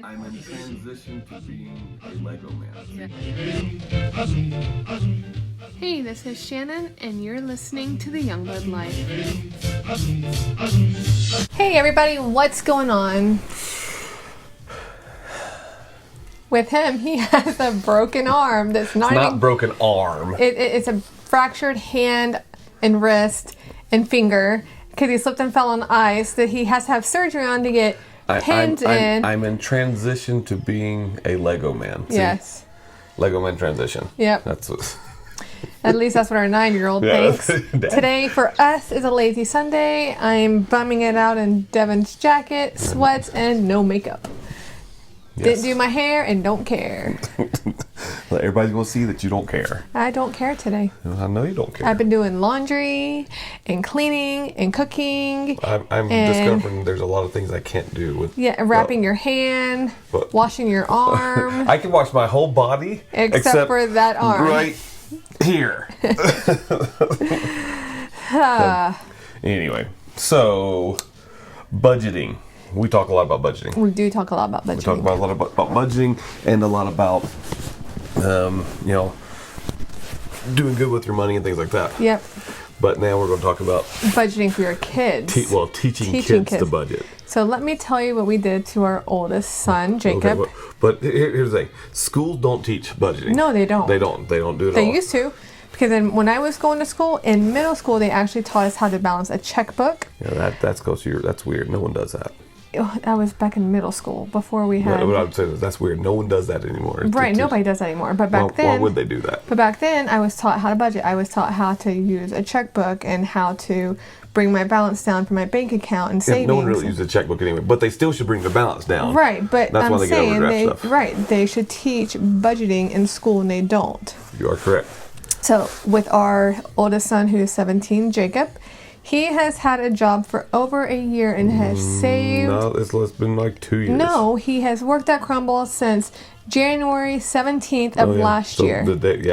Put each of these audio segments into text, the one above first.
I'm in transition to being a Lego man. Hey, this is Shannon, and you're listening to The Youngblood Life. Hey, everybody, what's going on? With him, he has a broken arm that's Not broken arm. It's a fractured hand and wrist and finger because he slipped and fell on ice that he has to have surgery on to get pinned in. I'm in transition to being a Lego man. See? Yes. Lego man transition. Yep. That's what. At least that's what our 9-year-old thinks. Today for us is a lazy Sunday. I'm bumming it out in Devin's jacket, sweats, and no makeup. Yes. Didn't do my hair and don't care. Everybody's going to see that you don't care. I don't care today. I know you don't care. I've been doing laundry and cleaning and cooking. I'm discovering there's a lot of things I can't do with. Yeah, wrapping your hand, washing your arm. I can wash my whole body except for that arm. Right here. Anyway, so budgeting. We talk a lot about budgeting. We do talk a lot about budgeting. We talk about a lot about budgeting and a lot about, doing good with your money and things like that. Yep. But now we're going to talk about budgeting for your kids. Teaching kids to budget. So let me tell you what we did to our oldest son, Jacob. Okay, but here's the thing. Schools don't teach budgeting. No, they don't. They don't do it at all. They used to. Because then when I was going to school, in middle school, they actually taught us how to balance a checkbook. Yeah, that's weird. No one does that. That was back in middle school before we had. What I would say is that's weird. No one does that anymore. Right, nobody does that anymore. But back then, why would they do that? But back then, I was taught how to budget. I was taught how to use a checkbook and how to bring my balance down for my bank account and savings. No one really uses a checkbook anyway, but they still should bring their balance down. Right, but that's I'm why they saying get overdraft stuff. Right, they should teach budgeting in school, and they don't. You are correct. So with our oldest son, who is 17, Jacob. He has had a job for over a year and has saved... No, it's been like 2 years. No, he has worked at Crumble since January 17th of last year.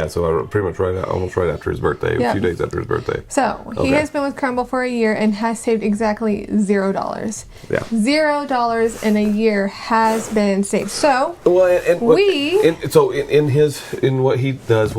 So pretty much almost right after his birthday, a few days after his birthday. So he has been with Crumble for a year and has saved exactly $0. Yeah. $0 in a year has been saved. So in what he does,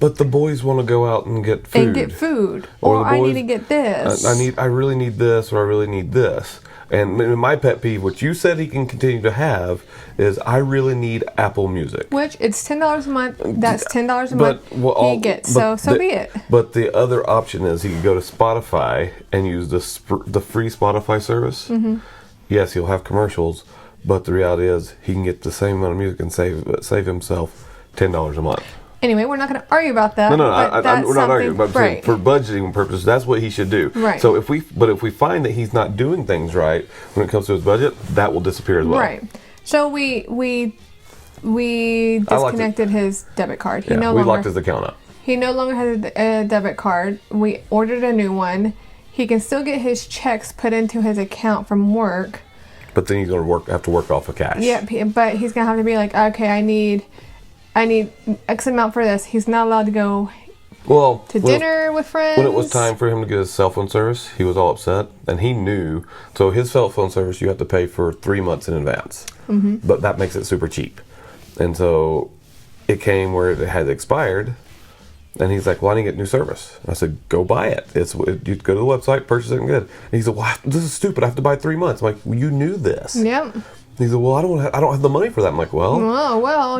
but the boys want to go out and get food. Or I need to get this. I really need this, or I really need this. And my pet peeve, which you said he can continue to have, is I really need Apple Music. Which, it's $10 a month. That's $10 a month he gets. So be it. But the other option is he can go to Spotify and use the free Spotify service. Mm-hmm. Yes, he'll have commercials, but the reality is he can get the same amount of music and save himself $10 a month. Anyway, we're not going to argue about that. We're not arguing. But right. For budgeting purposes, that's what he should do. Right. So if we find that he's not doing things right when it comes to his budget, that will disappear as well. Right. So we disconnected his debit card. We locked his account up. He no longer has a debit card. We ordered a new one. He can still get his checks put into his account from work. But then he's going to have to work off of cash. Yeah, but he's going to have to be like, okay, I need X amount for this. He's not allowed to go to dinner with friends. When it was time for him to get his cell phone service, he was all upset, and he knew. So his cell phone service, you have to pay for 3 months in advance, but that makes it super cheap. And so it came where it had expired, and he's like, "Well, I need to get new service." I said, "Go buy it. You go to the website, purchase it, and get it." And he said, "Well, this is stupid. I have to buy 3 months." I'm like, "Well, you knew this." Yep. He said, "Well, I don't have the money for that." I'm like, "Well,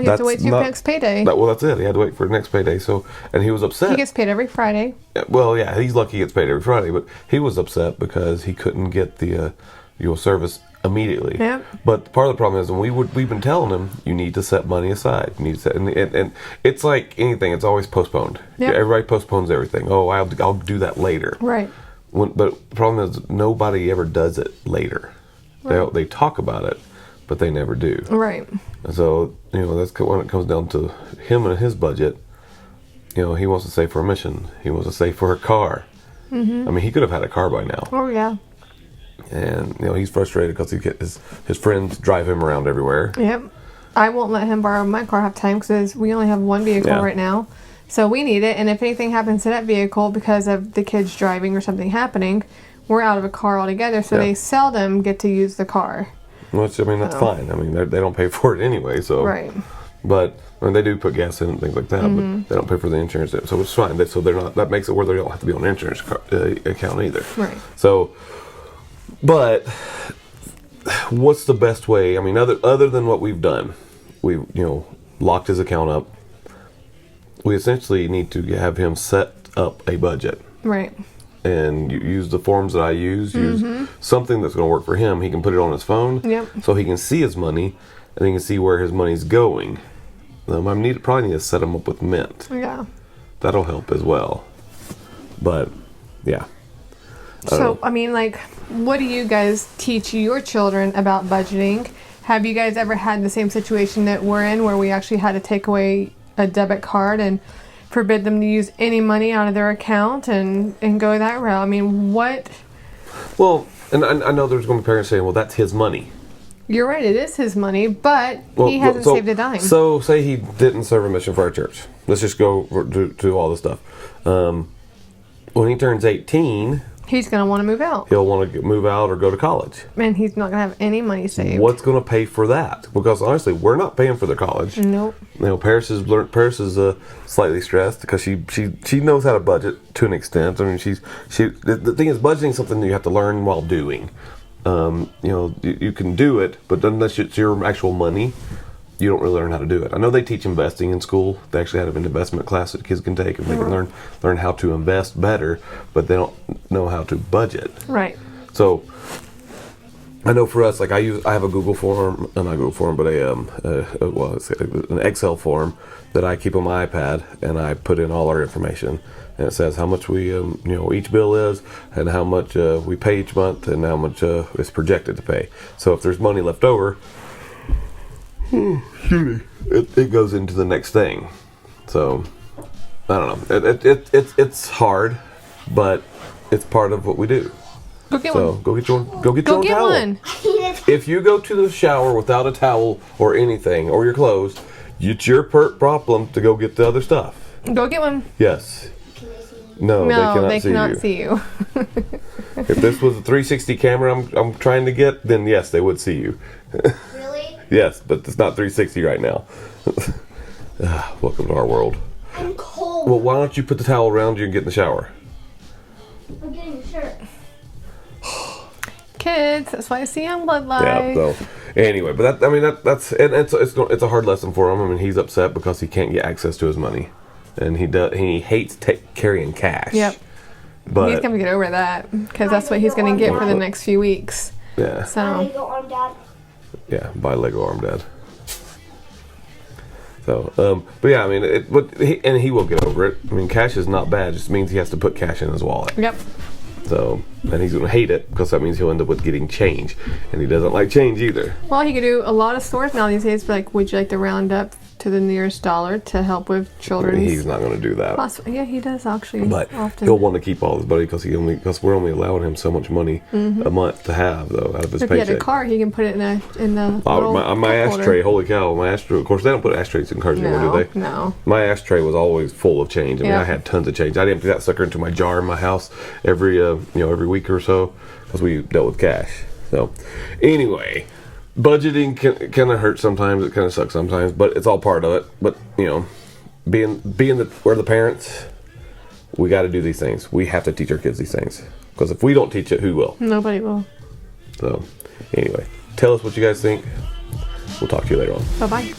you have to wait till your next payday." That's it. He had to wait for the next payday. So, and he was upset. He gets paid every Friday. Well, yeah, he's lucky he gets paid every Friday, but he was upset because he couldn't get the your service immediately. Yeah. But part of the problem is, we've been telling him, you need to set money aside. You need to set, and it's like anything; it's always postponed. Yep. Everybody postpones everything. Oh, I'll do that later. Right. But the problem is, nobody ever does it later. Right. They talk about it, but they never do. Right. So, that's when it comes down to him and his budget. He wants to save for a mission. He wants to save for a car. Mm-hmm. I mean, he could have had a car by now. Oh, yeah. And, he's frustrated because his friends drive him around everywhere. Yep. I won't let him borrow my car half the time because we only have one vehicle right now. So we need it. And if anything happens to that vehicle because of the kids driving or something happening, we're out of a car altogether. So they seldom get to use the car. Which, I mean, that's fine. I mean, they don't pay for it anyway, so. Right. But I mean, they do put gas in and things like that, but they don't pay for the insurance, so it's fine. So they're not. That makes it where they don't have to be on an insurance account either. Right. So, but what's the best way? I mean, other than what we've done, we locked his account up. We essentially need to have him set up a budget. Right. And use the forms that I use. Use something that's going to work for him. He can put it on his phone, so he can see his money, and he can see where his money's going. I probably need to set him up with Mint. Yeah. That'll help as well. But yeah. So I mean, like, what do you guys teach your children about budgeting? Have you guys ever had the same situation that we're in, where we actually had to take away a debit card and forbid them to use any money out of their account and go that route? I mean, what? Well, and I know there's going to be parents saying, well, that's his money. You're right, it is his money, but he hasn't saved a dime. So say he didn't serve a mission for our church. Let's just go to all this stuff. When he turns 18, he's going to want to move out. He'll want to move out or go to college. And he's not going to have any money saved. What's going to pay for that? Because honestly, we're not paying for their college. Nope. Paris is slightly stressed because she knows how to budget to an extent. I mean, the thing is, budgeting is something that you have to learn while doing. You can do it, but unless it's your actual money, you don't really learn how to do it. I know they teach investing in school. They actually have an investment class that kids can take, and they can learn how to invest better, but they don't know how to budget. Right. So I know for us, like I have a Google form, not Google form, but it's an Excel form that I keep on my iPad, and I put in all our information. And it says how much we, each bill is, and how much we pay each month, and how much is projected to pay. So if there's money left over, it goes into the next thing. So I don't know. It's hard, but it's part of what we do. Go get one. Go get your own towel. One. If you go to the shower without a towel or anything, or your clothes, it's your problem to go get the other stuff. Go get one. Yes. No, they cannot see you. If this was a 360 camera I'm trying to get, then yes, they would see you. Really? Yes, but it's not 360 right now. Welcome to our world. I'm cold. Well, why don't you put the towel around you and get in the shower? I'm getting a shirt. Kids, that's why I see young blood lies. Yeah. So anyway, but that's it's a hard lesson for him. I mean, he's upset because he can't get access to his money, and he hates carrying cash. Yep. But he's gonna get over that because that's what he's gonna get for the next few weeks. Yeah. So. Lego arm, Dad. Yeah, buy Lego arm, Dad. So, but yeah, I mean, he will get over it. I mean, cash is not bad. It just means he has to put cash in his wallet. Yep. So, and he's going to hate it because that means he'll end up with getting change. And he doesn't like change either. Well, he could do a lot of stores now these days. Like, would you like to round up to the nearest dollar to help with children's? He's not going to do that. Yeah, he does actually. But often. he'll want to keep all his money because we're only allowing him so much money a month to have though out of his if paycheck. If he had a car, he can put it in the little my cup ashtray. holder. Holy cow! My ashtray. Of course, they don't put ashtrays in cars anymore, do they? No. My ashtray was always full of change. I mean, I had tons of change. I'd empty that sucker into my jar in my house every week or so because we dealt with cash. So, anyway. Budgeting can kind of hurt sometimes. It kind of sucks sometimes, but it's all part of it. But we're the parents. We got to do these things. We have to teach our kids these things because if we don't teach it, who will? Nobody will. So, anyway, tell us what you guys think. We'll talk to you later on. Bye bye.